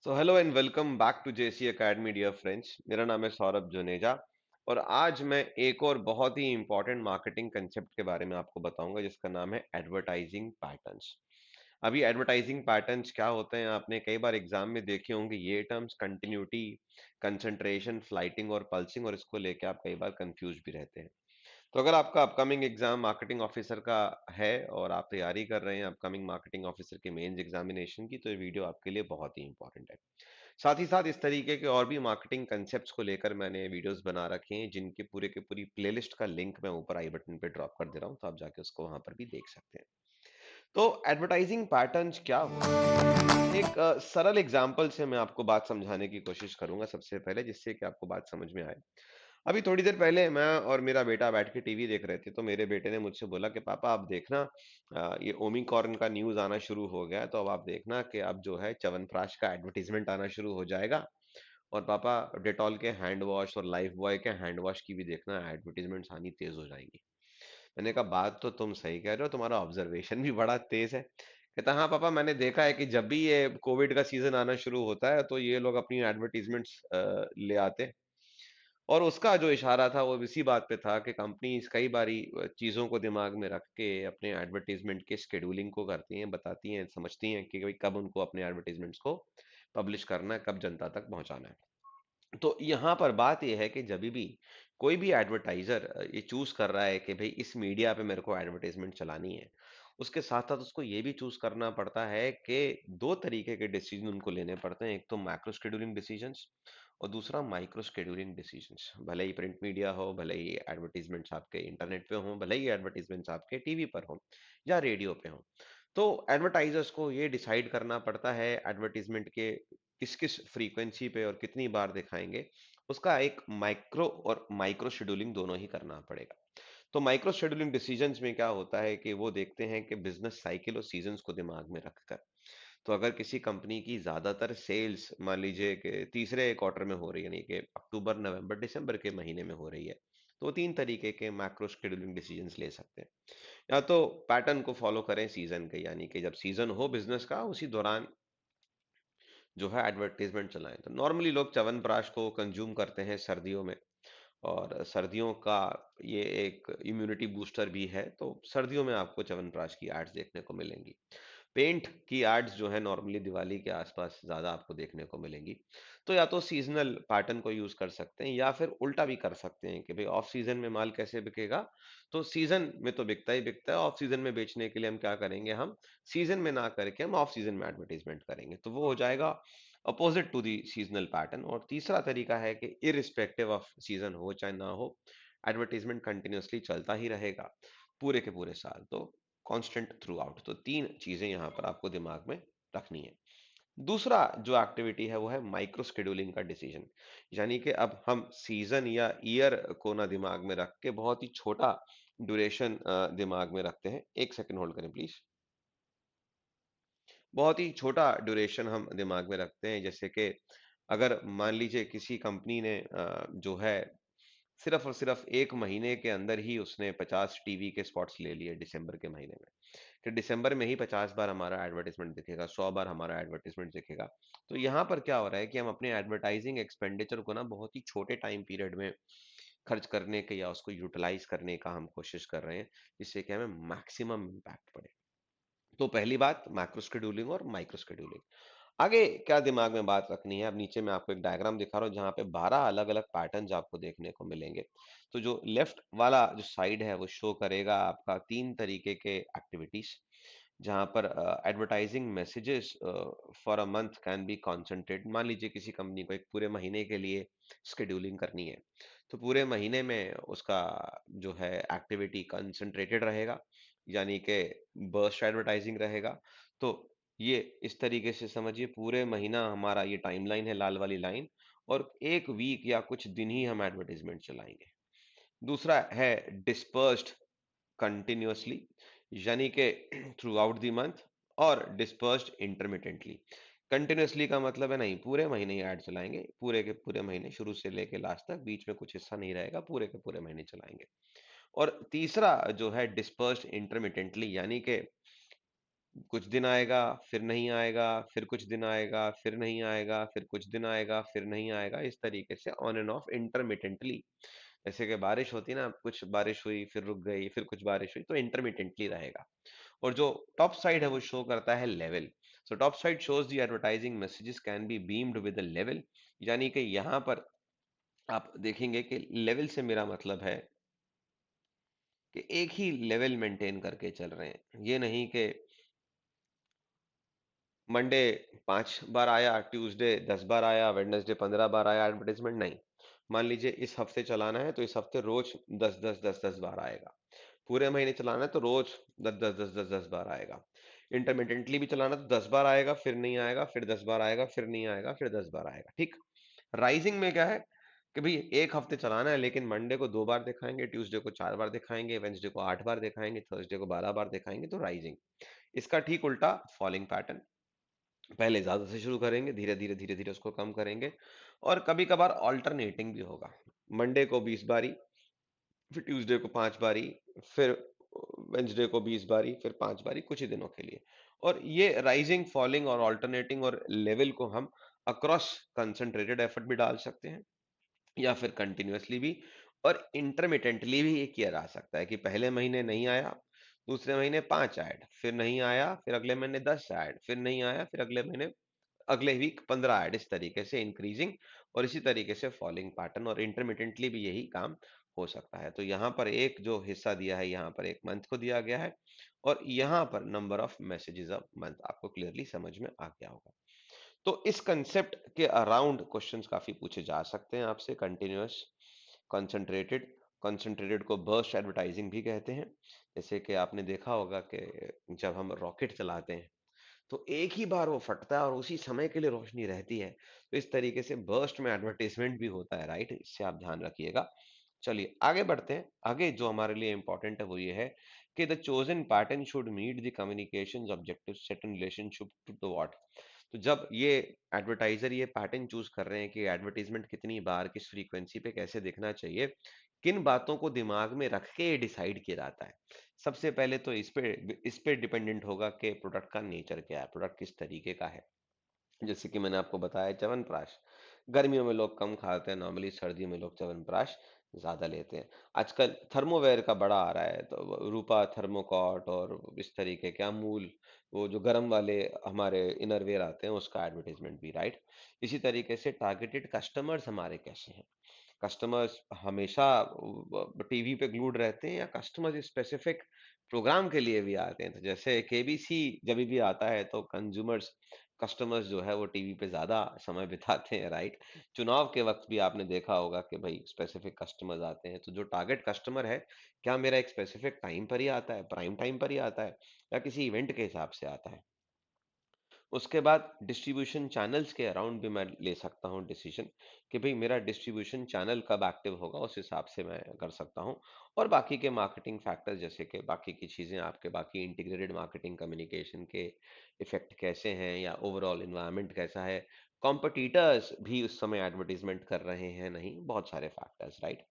So hello and welcome back to JC academy dear friends. मेरा नाम है सौरभ जुनेजा और आज मैं एक और बहुत ही इंपॉर्टेंट मार्केटिंग कंसेप्ट के बारे में आपको बताऊंगा जिसका नाम है एडवर्टाइजिंग पैटर्न्स। अभी एडवर्टाइजिंग पैटर्न्स क्या होते हैं आपने कई बार एग्जाम में देखे होंगे। ये टर्म्स कंटिन्यूटी, कंसंट्रेशन, फ्लाइटिंग और पल्सिंग, और इसको लेके आप कई बार कंफ्यूज भी रहते हैं। तो अगर आपका अपकमिंग एग्जाम मार्केटिंग ऑफिसर का है और आप तैयारी कर रहे हैं अपकमिंग मार्केटिंग ऑफिसर के मेंस एग्जामिनेशन की, तो ये वीडियो आपके लिए बहुत ही इंपॉर्टेंट है। साथ ही साथ इस तरीके के और भी मार्केटिंग कंसेप्ट्स को लेकर मैंने वीडियोस बना रखे हैं जिनके पूरे के पूरी प्लेलिस्ट का लिंक मैं ऊपर आई बटन पे ड्रॉप कर दे रहा हूं, तो आप जाके उसको वहां पर भी देख सकते हैं। तो एडवर्टाइजिंग पैटर्न्स क्या होते हैं, एक सरल एग्जांपल से मैं आपको बात समझाने की कोशिश करूंगा सबसे पहले, जिससे कि आपको बात समझ में आए। अभी थोड़ी देर पहले मैं और मेरा बेटा बैठ के टीवी देख रहे थे, तो मेरे बेटे ने मुझसे बोला कि पापा आप देखना, ये ओमिक्रॉन का न्यूज आना शुरू हो गया है, तो अब आप देखना कि अब जो है च्यवनप्राश का एडवर्टीजमेंट आना शुरू हो जाएगा। और पापा डेटॉल के हैंड वॉश और लाइफ बॉय के हैंड वॉश की भी देखना, एडवर्टीजमेंट्स आनी तेज हो जाएंगी। मैंने कहा बात तो तुम सही कह रहे हो, तुम्हारा ऑब्जर्वेशन भी बड़ा तेज है। कहता हाँ पापा, मैंने देखा है कि जब भी ये कोविड का सीजन आना शुरू होता है तो ये लोग अपनी एडवर्टीजमेंट्स ले आते हैं। और उसका जो इशारा था वो इसी बात पे था कि कंपनीज कई बारी चीजों को दिमाग में रख के अपने एडवर्टीजमेंट के शेड्यूलिंग को करती हैं, बताती हैं, समझती हैं कि भाई कब उनको अपने एडवर्टीजमेंट्स को पब्लिश करना है, कब जनता तक पहुंचाना है। तो यहाँ पर बात यह है कि जब भी कोई भी एडवर्टाइजर ये चूज कर रहा है कि भाई इस मीडिया पे मेरे को एडवर्टाइजमेंट चलानी है, उसके साथ साथ उसको ये भी चूज करना पड़ता है कि दो तरीके के डिसीजन उनको लेने पड़ते हैं। एक तो मैक्रो शेड्यूलिंग डिसीजंस और दूसरा माइक्रो शेड्यूलिंग डिसीजंस। भले ही प्रिंट मीडिया हो, भले ही एडवर्टीजमेंट्स आपके इंटरनेट पे हो, भले ही एडवर्टीजमेंट्स आपके टीवी पर हो या रेडियो पे हो, तो एडवर्टाइजर्स को ये डिसाइड करना पड़ता है एडवर्टीजमेंट के किस किस फ्रीक्वेंसी पे और कितनी बार दिखाएंगे। उसका एक माइक्रो और माइक्रो शेड्यूलिंग दोनों ही करना पड़ेगा। तो माइक्रो शेड्यूलिंग डिसीजंस में क्या होता है कि वो देखते हैं कि बिजनेस साइकिल और सीजन्स को दिमाग में रखकर, तो अगर किसी कंपनी की ज्यादातर सेल्स मान लीजिए कि तीसरे क्वार्टर में हो रही है, यानी कि अक्टूबर नवंबर दिसंबर के महीने में हो रही है, तो वो तीन तरीके के मैक्रो शेड्यूलिंग डिसीजंस ले सकते हैं। या तो पैटर्न को फॉलो करें सीजन के, यानी कि जब सीजन हो बिजनेस का उसी दौरान जो है एडवर्टाइजमेंट चलाएं। तो नॉर्मली लोग च्यवनप्राश को कंज्यूम करते हैं सर्दियों में, और सर्दियों का ये एक इम्यूनिटी बूस्टर भी है, तो सर्दियों में आपको च्यवनप्राश की एड्स देखने को मिलेंगी। पेंट की एड्स जो है नॉर्मली दिवाली के आसपास ज्यादा आपको देखने को मिलेंगी। तो या तो सीजनल पैटर्न को यूज कर सकते हैं या फिर उल्टा भी कर सकते हैं कि भाई ऑफ सीजन में माल कैसे बिकेगा, तो सीजन में तो बिकता ही बिकता है, ऑफ सीजन में बेचने के लिए हम क्या करेंगे, हम सीजन में ना करके हम ऑफ सीजन में एडवर्टाइजमेंट करेंगे, तो वो हो जाएगा opposite to the seasonal pattern. और तीसरा तरीका है कि इरिस्पेक्टिव ऑफ सीजन हो चाहे ना हो, एडवर्टाइजमेंट कंटिन्यूअसली चलता ही रहेगा पूरे के पूरे साल, तो कांस्टेंट थ्रू आउट। तो तीन चीजें यहाँ पर आपको दिमाग में रखनी है। दूसरा जो एक्टिविटी है वो है माइक्रो शेड्यूलिंग का डिसीजन, यानी कि अब हम सीजन या ईयर को ना दिमाग में रख के बहुत ही छोटा ड्यूरेशन दिमाग में रखते हैं। एक सेकंड होल्ड करें प्लीज। बहुत ही छोटा ड्यूरेशन हम दिमाग में रखते हैं, जैसे कि अगर मान लीजिए किसी कंपनी ने जो है सिर्फ और सिर्फ एक महीने के अंदर ही उसने 50 टीवी के स्पॉट्स ले लिए दिसंबर के महीने में, कि दिसंबर में ही 50 बार हमारा एडवर्टाइजमेंट दिखेगा, 100 बार हमारा एडवर्टाइजमेंट दिखेगा। तो यहाँ पर क्या हो रहा है कि हम अपने एडवर्टाइजिंग एक्सपेंडिचर को ना बहुत ही छोटे टाइम पीरियड में खर्च करने के या उसको यूटिलाइज करने का हम कोशिश कर रहे हैं, जिससे कि हमें मैक्सिमम इम्पैक्ट पड़े। तो पहली बात मैक्रो शेड्यूलिंग और माइक्रो शेड्यूलिंग। आगे क्या दिमाग में बात रखनी है, अब नीचे मैं आपको एक डायग्राम दिखा रहा हूँ जहाँ पे 12 अलग-अलग पैटर्न्स आपको देखने को मिलेंगे। तो जो लेफ्ट वाला जो साइड है वो शो करेगा आपका तीन तरीके के एक्टिविटीज, जहाँ पर advertising messages for a month can be concentrate. मान लीजिए किसी कंपनी को एक पूरे महीने के लिए शेड्यूलिंग करनी है, तो पूरे महीने में उसका जो है एक्टिविटी कंसंट्रेटेड रहेगा, यानी कि बर्स्ट एडवर्टाइजिंग रहेगा। तो ये इस तरीके से समझिए पूरे महीना हमारा ये टाइमलाइन है, लाल वाली लाइन, और एक वीक या कुछ दिन ही हम एडवर्टाइजमेंट चलाएंगे। दूसरा है डिस्पर्स्ड कंटिन्यूअसली, यानी कि थ्रू आउट द मंथ, और डिस्पर्स्ड इंटरमिटेंटली। कंटिन्यूअसली का मतलब है नहीं पूरे महीने ही ऐड चलाएंगे, पूरे के पूरे महीने शुरू से लेके लास्ट तक, बीच में कुछ हिस्सा नहीं रहेगा, पूरे के पूरे महीने चलाएंगे। और तीसरा जो है डिस्पर्स्ड इंटरमिटेंटली, यानी कि कुछ दिन आएगा, फिर नहीं आएगा, फिर कुछ दिन आएगा, फिर नहीं आएगा, फिर कुछ दिन आएगा, फिर नहीं आएगा, इस तरीके से ऑन एंड ऑफ इंटरमिटेंटली। जैसे कि बारिश होती है ना, कुछ बारिश हुई, फिर रुक गई, फिर कुछ बारिश हुई, तो इंटरमिटेंटली रहेगा। और जो टॉप साइड है वो शो करता है level. So top side shows the advertising messages can be beamed with a level, यानी कि यहाँ पर आप देखेंगे कि लेवल से मेरा मतलब है कि एक ही लेवल मेंटेन करके चल रहे हैं। ये नहीं कि मंडे 5 बार आया, ट्यूसडे 10 बार आया, वेडनेसडे 15 बार आया एडवर्टाइजमेंट, नहीं। मान लीजिए इस हफ्ते चलाना है तो इस हफ्ते रोज 10 बार आएगा। पूरे महीने चलाना है तो रोज 10 बार आएगा। इंटरमिटेंटली भी चलाना तो 10 बार आएगा, फिर नहीं आएगा, फिर 10 बार आएगा, फिर नहीं आएगा, फिर 10 बार आएगा, ठीक। राइजिंग में क्या है कि भाई एक हफ्ते चलाना है, लेकिन मंडे को 2 बार दिखाएंगे, ट्यूसडे को 4 बार दिखाएंगे, वेंसडे को 8 बार दिखाएंगे, थर्सडे को 12 बार दिखाएंगे, तो राइजिंग। इसका ठीक उल्टा फॉलिंग पैटर्न, पहले ज्यादा से शुरू करेंगे, धीरे धीरे धीरे धीरे उसको कम करेंगे। और कभी कभार ऑल्टरनेटिंग भी होगा, मंडे को 20 बारी, फिर ट्यूसडे को 5 बारी, फिर वेंसडे को 20 बारी, फिर 5 बारी, कुछ ही दिनों के लिए। और ये राइजिंग, फॉलिंग और ऑल्टरनेटिंग और लेवल को हम अक्रॉस कंसंट्रेटेड एफर्ट भी डाल सकते हैं, या फिर कंटिन्यूअसली भी, और इंटरमिटेंटली भी ये किया जा सकता है कि पहले महीने नहीं आया, दूसरे महीने 5 ऐड, फिर नहीं आया, फिर अगले महीने 10 ऐड, फिर नहीं आया, फिर अगले महीने अगले वीक 15 ऐड, इस तरीके से इंक्रीजिंग और इसी तरीके से फॉलिंग पैटर्न, और इंटरमिटेंटली भी यही काम हो सकता है। तो यहाँ पर एक जो हिस्सा दिया है, यहाँ पर एक मंथ को दिया गया है, और यहाँ पर number of messages of month, आपको क्लियरली समझ में आ गया होगा। तो इस कंसेप्ट के अराउंड क्वेश्चंस काफी पूछे जा सकते हैं आपसे। कंटिन्यूअस, कंसंट्रेटेड, कंसंट्रेटेड को बर्स्ट एडवर्टाइजिंग भी कहते हैं। जैसे कि आपने देखा होगा कि जब हम रॉकेट चलाते हैं तो एक ही बार वो फटता है और उसी समय के लिए रोशनी रहती है। तो इस तरीके से बर्स्ट में एडवर्टाइजमेंट भी होता है, राइट, इससे आप ध्यान रखिएगा। चलिए आगे बढ़ते हैं। आगे जो हमारे लिए इंपॉर्टेंट है वो ये है कि the chosen pattern should meet the communication objective set in relationship to the what. तो जब ये एडवर्टाइजर ये पैटर्न चूज कर रहे हैं कि एडवर्टीजमेंट कितनी बार, किस फ्रीक्वेंसी पे कैसे दिखना चाहिए, किन बातों को दिमाग में रख के ये डिसाइड किया जाता है। सबसे पहले तो इस पे डिपेंडेंट होगा कि प्रोडक्ट का नेचर क्या है, प्रोडक्ट किस तरीके का है। जैसे कि मैंने आपको बताया, च्यवनप्राश गर्मियों में लोग कम खाते हैं, नॉर्मली सर्दियों में लोग च्यवनप्राश ज्यादा लेते हैं। आजकल थर्मोवेयर का बड़ा आ रहा है, तो रूपा थर्मोकॉट और इस तरीके के अमूल, वो जो गर्म वाले हमारे इनरवेयर आते हैं, उसका एडवर्टाइजमेंट भी, राइट। इसी तरीके से टारगेटेड कस्टमर्स हमारे कैसे हैं, कस्टमर्स हमेशा टीवी पे ग्लूड रहते हैं या कस्टमर्स स्पेसिफिक प्रोग्राम के लिए भी आते हैं। तो जैसे केबीसी जब भी आता है तो कंज्यूमर्स, कस्टमर्स जो है वो टीवी पे ज्यादा समय बिताते हैं, राइट। चुनाव के वक्त भी आपने देखा होगा कि भाई स्पेसिफिक कस्टमर्स आते हैं। तो जो टारगेट कस्टमर है, क्या मेरा एक स्पेसिफिक टाइम पर ही आता है, प्राइम टाइम पर ही आता है, या किसी इवेंट के हिसाब से आता है। उसके बाद डिस्ट्रीब्यूशन चैनल्स के अराउंड भी मैं ले सकता हूँ डिसीजन कि भाई मेरा डिस्ट्रीब्यूशन चैनल कब एक्टिव होगा, उस हिसाब से मैं कर सकता हूँ। और बाकी के मार्केटिंग फैक्टर्स, जैसे कि बाकी की चीज़ें, आपके बाकी इंटीग्रेटेड मार्केटिंग कम्युनिकेशन के इफेक्ट कैसे हैं, या ओवरऑल इन्वायरमेंट कैसा है, कॉम्पिटिटर्स भी उस समय एडवर्टीजमेंट कर रहे हैं नहीं, बहुत सारे फैक्टर्स, राइट।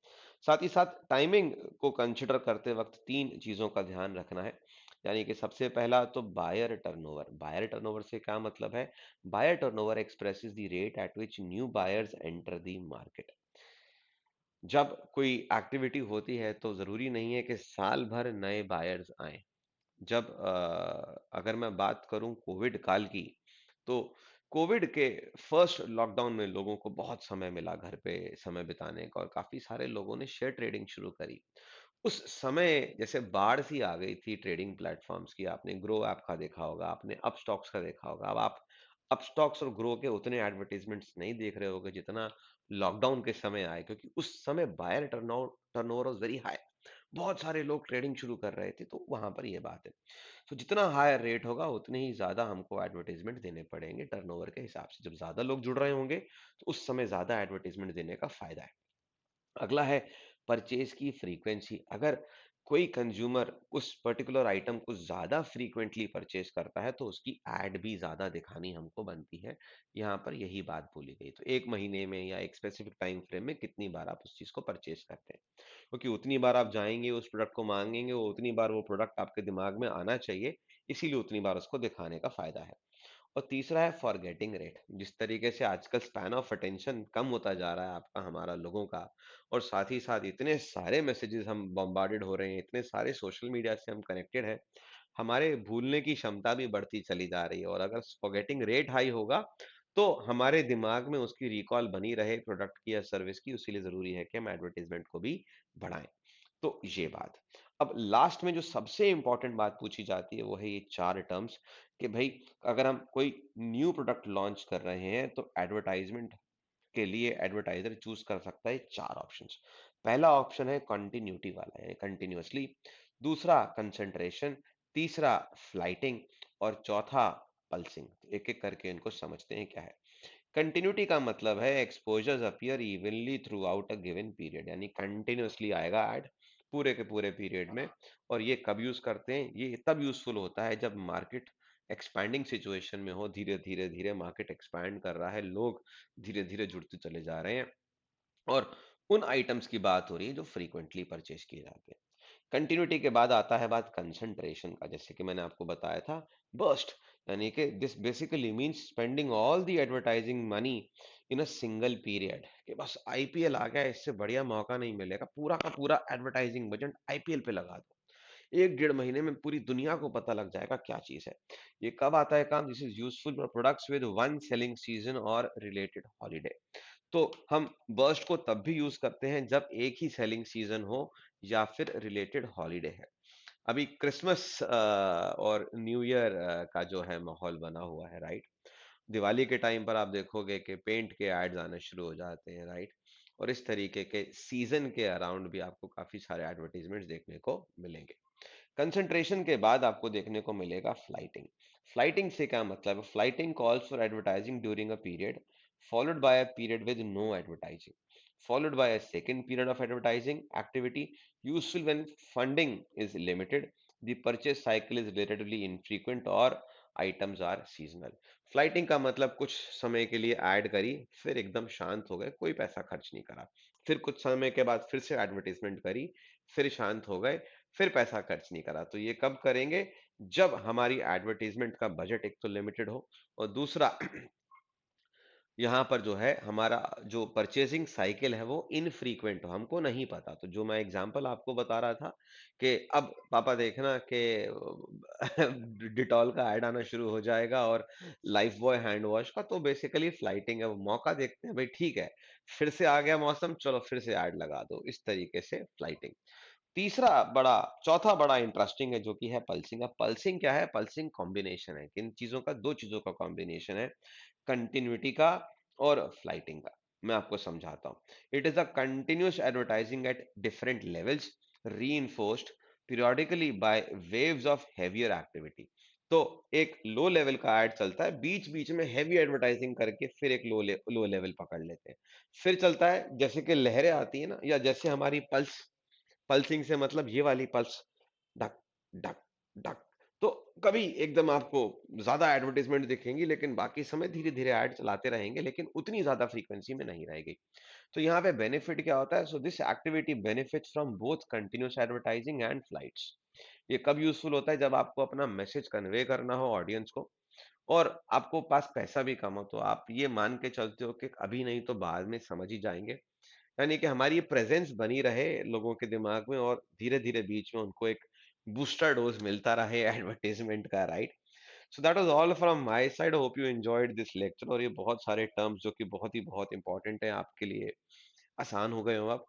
साथ ही साथ टाइमिंग को कंसिडर करते वक्त तीन चीज़ों का ध्यान रखना है। यानी कि सबसे पहला तो बायर टर्नओवर। बायर टर्नओवर से क्या मतलब है? Buyer turnover expresses the rate at which new buyers enter the market. जब कोई एक्टिविटी होती है तो जरूरी नहीं है कि साल भर नए बायर्स आए। जब अगर मैं बात करूं कोविड काल की, तो कोविड के फर्स्ट लॉकडाउन में लोगों को बहुत समय मिला घर पे समय बिताने का, और काफी सारे लोगों ने शेयर ट्रेडिंग शुरू करी। उस समय जैसे बाढ़ सी आ गई थी ट्रेडिंग प्लेटफॉर्म्स की। आपने ग्रो ऐप का देखा होगा, आपने अपस्टॉक्स का देखा होगा। अब आप अपस्टॉक्स और ग्रो के उतने एडवर्टीजमेंट्स नहीं देख रहे होगे जितना लॉकडाउन के समय आए, क्योंकि उस समय buyer turnover was very high. बहुत सारे लोग ट्रेडिंग शुरू कर रहे थे, तो वहां पर ये बात है। तो जितना हायर रेट होगा उतने ही ज्यादा हमको एडवर्टीजमेंट देने पड़ेंगे टर्नओवर के हिसाब से। जब ज्यादा लोग जुड़ रहे होंगे तो उस समय ज्यादा एडवर्टीजमेंट देने का फायदा है। अगला है परचेज की फ्रीक्वेंसी। अगर कोई कंज्यूमर उस पर्टिकुलर आइटम को ज़्यादा फ्रीक्वेंटली परचेज़ करता है, तो उसकी ऐड भी ज़्यादा दिखानी हमको बनती है। यहाँ पर यही बात बोली गई। तो 1 महीने में या एक स्पेसिफिक टाइम फ्रेम में कितनी बार आप उस चीज़ को परचेज़ करते हैं। क्योंकि उतनी बार आप जाएँगे, उस प्रोडक्ट को माँगेंगे, वो उतनी बार वो प्रोडक्ट आपके दिमाग में आना चाहिए, इसीलिए उतनी बार उसको दिखाने का फ़ायदा है। और तीसरा है फॉरगेटिंग रेट। जिस तरीके से आजकल स्पैन ऑफ अटेंशन कम होता जा रहा है आपका, हमारा, लोगों का, और साथ ही साथ इतने सारे मैसेजेस हम बॉम्बार्डेड हो रहे हैं, इतने सारे सोशल मीडिया से हम कनेक्टेड हैं, हमारे भूलने की क्षमता भी बढ़ती चली जा रही है। और अगर फॉरगेटिंग रेट हाई होगा, तो हमारे दिमाग में उसकी रिकॉल बनी रहे प्रोडक्ट की या सर्विस की, उसीलिए ज़रूरी है कि हम एडवर्टाइज़मेंट को भी बढ़ाएँ। तो ये बात। अब लास्ट में जो सबसे इम्पोर्टेंट बात पूछी जाती है, वो है ये 4 टर्म्स कि भई अगर हम कोई न्यू प्रोडक्ट लॉन्च कर रहे हैं, तो एडवर्टाइज़मेंट के लिए एडवर्टाइज़र चूज़ कर सकता है 4 ऑप्शंस। पहला ऑप्शन है कंटिन्यूटी वाला, यानी कंटिन्यूअसली। दूसरा कंसंट्रेशन, तीसरा फ्लाइटिंग और चौथा पल्सिंग। एक-एक करके इनको समझते हैं क्या है। कंटिन्यूटी का मतलब है exposures appear evenly through out a given period, यानी कंटिन्यूअसली आएगा ऐड पूरे के पूरे पीरियड में। और ये कब यूज करते हैं? ये तब यूजफुल होता है जब मार्केट एक्सपैंडिंग सिचुएशन में हो, धीरे धीरे धीरे मार्केट एक्सपैंड कर रहा है, लोग धीरे धीरे जुड़ते चले जा रहे हैं, और उन आइटम्स की बात हो रही है जो फ्रीक्वेंटली परचेज किए जाते हैं। कंटिन्यूटी के बाद आता है बात कंसंट्रेशन का, जैसे कि मैंने आपको बताया था, बर्स्ट, यानी कि this basically means spending all the advertising money in a single period, कि बस आईपीएल आ गया, इससे बढ़िया मौका नहीं मिलेगा, पूरा का पूरा एडवर्टाइजिंग बजट आईपीएल पे लगा दो, 1 डेढ़ महीने में पूरी दुनिया को पता लग जाएगा क्या चीज है। ये कब आता है काम? This is useful for products with one selling season और रिलेटेड हॉलीडे। तो हम बर्स्ट को तब भी यूज करते हैं जब एक ही सेलिंग सीजन हो या फिर रिलेटेड हॉलीडे है। अभी क्रिसमस और न्यू ईयर का जो है माहौल बना हुआ है, राइट? दिवाली के टाइम पर आप देखोगे कि पेंट के एड्स आने शुरू हो जाते हैं, राइट? और इस तरीके के सीजन के अराउंड भी आपको काफी सारे एडवर्टीजमेंट्स देखने को मिलेंगे। कंसंट्रेशन के बाद आपको देखने को मिलेगा फ्लाइटिंग। फ्लाइटिंग से क्या मतलब है? Flighting calls for advertising during a period followed by a period with no advertising, followed by a second period of advertising activity, useful when funding is limited, the purchase cycle is relatively infrequent or items are seasonal. Flighting का मतलब कुछ समय के लिए add करी, फिर एकदम शांत हो गए, कोई पैसा खर्च नहीं करा, फिर कुछ समय के बाद फिर से एडवर्टाइजमेंट करी, फिर शांत हो गए, फिर पैसा खर्च नहीं करा। तो ये कब करेंगे? जब हमारी एडवर्टाइजमेंट का बजट एक तो लिमिटेड हो, और दूसरा यहाँ पर जो है हमारा जो परचेजिंग साइकिल है वो इनफ्रीक्वेंट हो, हमको नहीं पता। तो जो मैं एग्जांपल आपको बता रहा था कि अब पापा देखना कि डिटॉल का ऐड आना शुरू हो जाएगा और लाइफ बॉय हैंड वॉश का, तो बेसिकली फ्लाइटिंग है, वो मौका देखते हैं, भाई ठीक है, फिर से आ गया मौसम, चलो फिर से ऐड लगा दो, इस तरीके से फ्लाइटिंग। तीसरा बड़ा चौथा बड़ा इंटरेस्टिंग है, जो कि है पल्सिंग। अब पल्सिंग क्या है? पल्सिंग कॉम्बिनेशन है, किन चीजों का? दो चीजों का कॉम्बिनेशन है, कंटिन्यूटी का और फ्लाइटिंग का। मैं आपको समझाता हूं। It is a continuous advertising at different levels, reinforced periodically by waves of heavier activity. तो एक लो लेवल का ऐड चलता है, बीच बीच में हैवी एडवर्टाइजिंग करके फिर एक लो लेवल पकड़ लेते हैं, फिर चलता है, जैसे कि लहरें आती है ना, या जैसे हमारी पल्स, पल्सिंग से मतलब ये वाली पल्स, धक धक धक। तो कभी एकदम आपको ज्यादा एडवर्टाइजमेंट दिखेंगी, लेकिन बाकी समय धीरे धीरे ऐड चलाते रहेंगे, लेकिन उतनी ज्यादा फ्रीक्वेंसी में नहीं रहेगी। तो यहाँ पे बेनिफिट क्या होता है? So this activity benefits from both continuous advertising and flights. ये कब यूजफुल होता है? जब आपको अपना मैसेज कन्वे करना हो ऑडियंस को, और आपको पास पैसा भी कम हो, तो आप ये मान के चलते हो कि अभी नहीं तो बाद में समझ ही जाएंगे, यानी कि हमारी ये प्रेजेंस बनी रहे लोगों के दिमाग में, और धीरे धीरे बीच में उनको एक बूस्टर डोज मिलता रहे एडवर्टाइजमेंट का, right? So that was all from my side, hope you enjoyed this lecture. और ये बहुत सारे टर्म्स जो कि बहुत इंपॉर्टेंट है आपके लिए, आसान हो गए हो अब।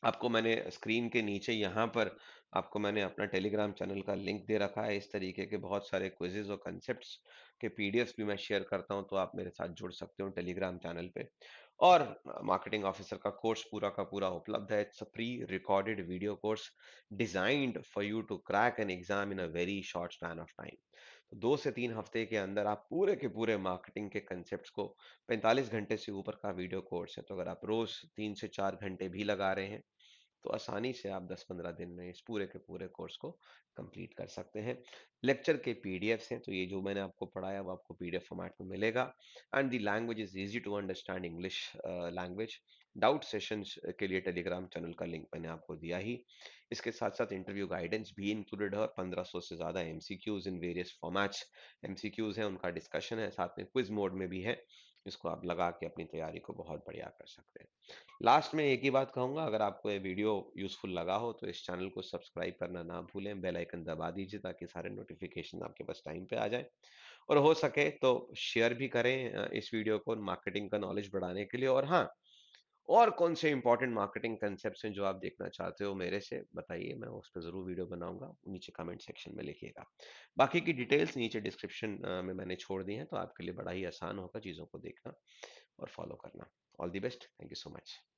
आपको मैंने स्क्रीन के नीचे यहाँ पर आपको मैंने अपना टेलीग्राम चैनल का लिंक दे रखा है। इस तरीके के बहुत सारे क्विज़ेज़ और कॉन्सेप्ट्स के पीडीएफ्स भी मैं शेयर करता हूँ, तो आप मेरे साथ जुड़ सकते हो टेलीग्राम चैनल पे। और मार्केटिंग ऑफिसर का कोर्स पूरा का पूरा उपलब्ध है। It's a pre recorded video course designed for you to crack an exam in a very short span of time. तो 2 से 3 हफ्ते के अंदर आप पूरे के पूरे मार्केटिंग के कंसेप्ट्स को, 45 घंटे से ऊपर का वीडियो कोर्स है, तो अगर आप रोज 3 से 4 घंटे भी लगा रहे हैं, तो आसानी से आप 10-15 दिन में इस पूरे के पूरे कोर्स को कंप्लीट कर सकते हैं। लेक्चर के पीडीएफ्स हैं, तो ये जो मैंने आपको पढ़ाया वो आपको पीडीएफ फॉर्मेट में मिलेगा। And the language is easy to understand, English language. Doubt sessions के लिए टेलीग्राम चैनल का लिंक मैंने आपको दिया ही। इसके साथ-साथ इंटरव्यू गाइडेंस भी इंक्लूडेड है और 1500 से ज़्यादा MCQs in various formats. MCQs हैं, उनका डिस्कशन है, साथ में क्विज़ मोड में भी है, जिसको आप लगा के अपनी तैयारी को बहुत बढ़िया कर सकते हैं। लास्ट में एक ही बात कहूँगा, अगर आपको ये वीडियो यूज़फुल लगा हो तो इस चैनल को सब्सक्राइब करना ना भूलें, बेल आइकन दबा दीजिए ताकि सारे नोटिफ़िकेशन आपके पास टाइम पे आ जाएँ। और हो सके तो शेयर भी करें इस वीडियो को मार्केटिंग का नॉलेज बढ़ाने के लिए। और हाँ, और कौन से इंपॉर्टेंट मार्केटिंग कांसेप्ट्स हैं जो आप देखना चाहते हो मेरे से बताइए, मैं उस पे ज़रूर वीडियो बनाऊँगा, नीचे कमेंट सेक्शन में लिखिएगा। बाकी की डिटेल्स नीचे डिस्क्रिप्शन में मैंने छोड़ दी हैं, तो आपके लिए बड़ा ही आसान होगा चीज़ों को देखना और फॉलो करना। All the best, thank you so much.